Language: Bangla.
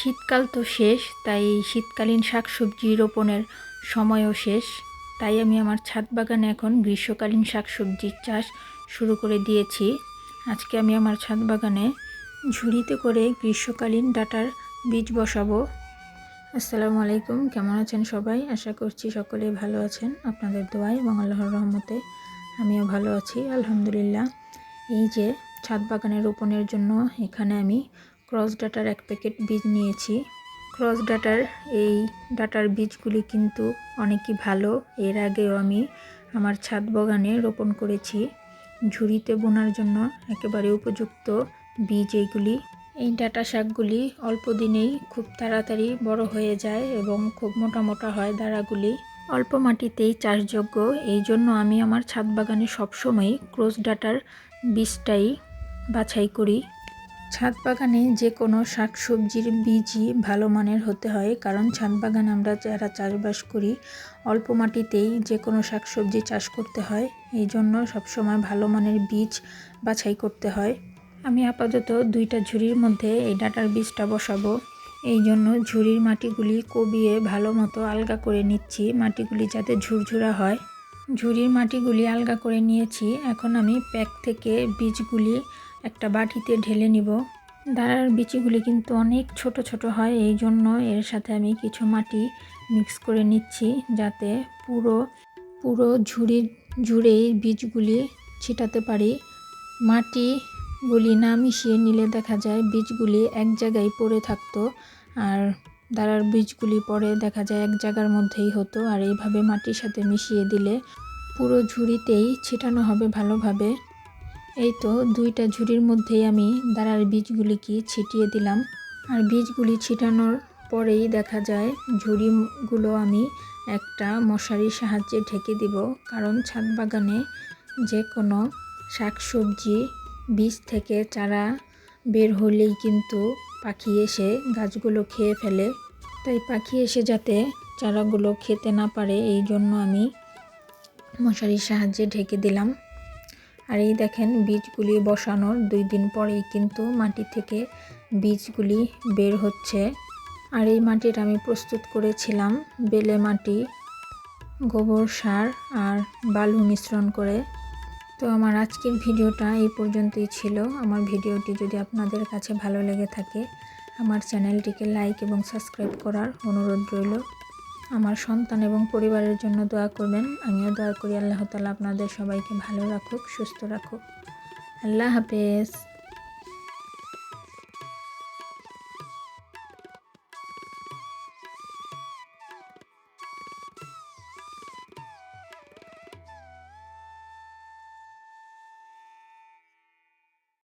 শীতকাল তো শেষ, তাই শীতকালীন শাকসবজি রোপণের সময়ও শেষ। তাই আমি আমার ছাদ বাগানে এখন গ্রীষ্মকালীন শাকসবজির চাষ শুরু করে দিয়েছি। আজকে আমি আমার ছাদ বাগানে ঝুড়িতে করে গ্রীষ্মকালীন ডাঁটার বীজ বসাবো। আসসালামু আলাইকুম, কেমন আছেন সবাই? আশা করছি সকলেই ভালো আছেন। আপনাদের দোয়ায় এবং আল্লাহর রহমতে আমিও ভালো আছি, আলহামদুলিল্লাহ। এই যে ছাদ বাগানে রোপণের জন্য এখানে আমি ক্রস ডাটার 1 প্যাকেট বীজ নিয়েছি। ক্রস ডাটার এই ডাটার বীজগুলি কিন্তু অনেকই ভালো। এর আগেও আমি আমার ছাদ বাগানে রোপণ করেছি। ঝুড়িতে বোনার জন্য একেবারে উপযুক্ত বীজ এইগুলি। এই ডাটা শাকগুলি অল্প দিনেই খুব তাড়াতাড়ি বড় হয়ে যায় এবং খুব মোটা মোটা হয় দাঁড়াগুলি। অল্প মাটিতেই চাষযোগ্য, এই জন্য আমি আমার ছাদ বাগানে সবসময়ই ক্রস ডাটার বীজটাই বাছাই করি। ছাদ বাগানে যে কোনো শাকসবজির বীজই ভালো মানের হতে হয়, কারণ ছাদ বাগানে আমরা যারা চাষবাস করি অল্প মাটিতেই যে কোনো শাকসবজি চাষ করতে হয়। এই জন্য সবসময় ভালো মানের বীজ বাছাই করতে হয়। আমি আপাতত 2টা ঝুড়ির মধ্যে এই ডাটার বীজটা বসাবো। এই জন্য ঝুড়ির মাটিগুলি কবিয়ে ভালো মতো আলগা করে নিচ্ছি, মাটিগুলি যাতে ঝুরঝুরা হয়। ঝুড়ির মাটিগুলি আলগা করে নিয়েছি। এখন আমি প্যাক থেকে বীজগুলি একটা বাটিতে ঢেলে নিব। দাঁড়ার বীজগুলি কিন্তু অনেক ছোট ছোট হয়, এই জন্য এর সাথে আমি কিছু মাটি মিক্স করে নিচ্ছি, যাতে পুরো ঝুড়ি জুড়েই বীজগুলি ছিটাতে পারি। মাটিগুলি না মিশিয়ে নিলে দেখা যায় বীজগুলি এক জায়গায় পড়ে থাকতো, আর দাঁড়ার বীজগুলি পরে দেখা যায় এক জায়গার মধ্যেই হতো। আর এইভাবে মাটির সাথে মিশিয়ে দিলে পুরো ঝুড়িতেই ছিটানো হবে ভালোভাবে। এই তো 2টা ঝুড়ির মধ্যেই আমি দাঁড়ার বীজগুলিকে ছিটিয়ে দিলাম। আর বীজগুলি ছিটানোর পরেই দেখা যায় ঝুড়িগুলো আমি একটা মশারির সাহায্যে ঢেকে দিব, কারণ ছাদ বাগানে যে কোনো শাকসবজি বীজ থেকে চারা বের হলেই কিন্তু পাখি এসে গাছগুলো খেয়ে ফেলে। তাই পাখি এসে যাতে চারাগুলো খেতে না পারে, এই জন্য আমি মশারির সাহায্যে ঢেকে দিলাম। আর এই দেখেন বীজগুলি বসানোর 2 দিন পরেই কিন্তু মাটি থেকে বীজগুলি বের হচ্ছে। আর এই মাটিটা আমি প্রস্তুত করেছিলাম বেলে মাটি, গোবর সার আর বালু মিশ্রণ করে। তো আমার আজকের ভিডিওটা এই পর্যন্তই ছিল। আমার ভিডিওটি যদি আপনাদের কাছে ভালো লেগে থাকে আমার চ্যানেলটিকে লাইক এবং সাবস্ক্রাইব করার অনুরোধ রইল। আমার সন্তান এবং পরিবারের জন্য দোয়া করবেন। আমিও দোয়া করি আল্লাহ তাআলা আপনাদের সবাইকে ভালো রাখুক, সুস্থ রাখুক। আল্লাহ হাফেজ।